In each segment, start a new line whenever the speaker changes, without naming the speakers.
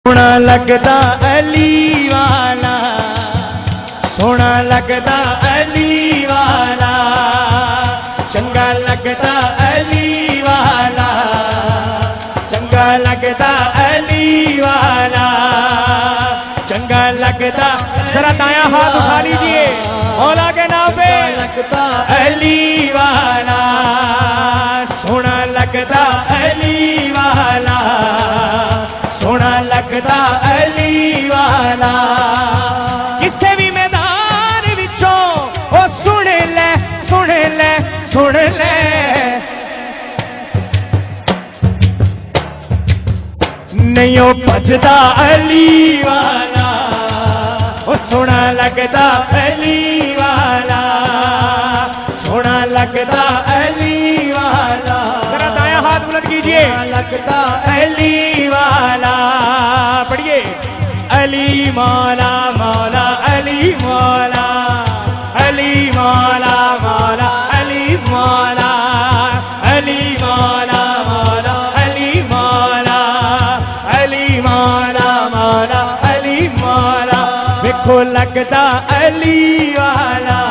سونا لگتا علی والا، سونا لگتا علی والا، چنگا لگتا علی والا، چنگا لگتا علی والا، چنگا لگتا۔ ذرا دایاں ہاتھ اٹھا لیجئے مولا کے نام پہ، لگتا علی والا، سونا لگتا علی والا، سونا لگتا علی والا۔ کسے بھی میدان وچوں او سن لے سن لے سن لے، نہیں او بجدا علی والا، او سونا لگتا علی والا، سونا لگتا علی والا۔ ذرا دایاں ہاتھ بلند کیجئے، لگتا علی والا۔ پڑھیے علی مولا مولا علی مولا، علی مولا مولا علی مولا، علی مولا مولا علی مولا، علی مولا مولا علی مولا۔ دیکھو لگتا علی والا،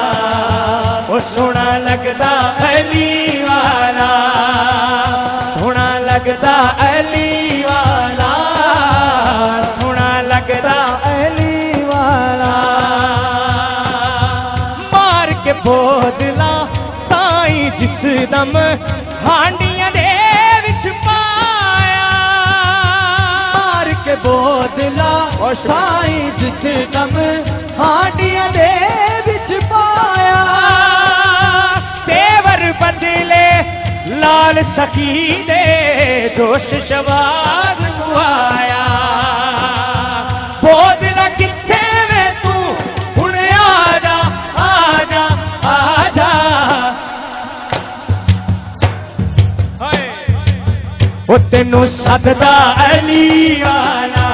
وہ سونا لگتا علی والا، سونا لگتا علی والا، سونا لگتا علی والا۔ مار کے بودلا سائیں جس دم ہانڈیاں دے وچ پایا، مار کے بودلا سائیں جس دم ہانڈیاں دے وچ پایا، تیور بدلے لال سخی دے جوش شباب آیا۔ بودلا کتھے میں تو ہن آجا آجا آجا، او تینوں سددا علی والا،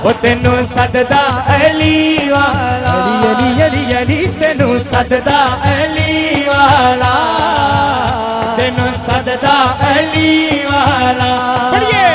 او تینوں سددا علی والا، علی علی علی تینوں سددا علی والا، تینوں سددا علی والا۔ پڑھیے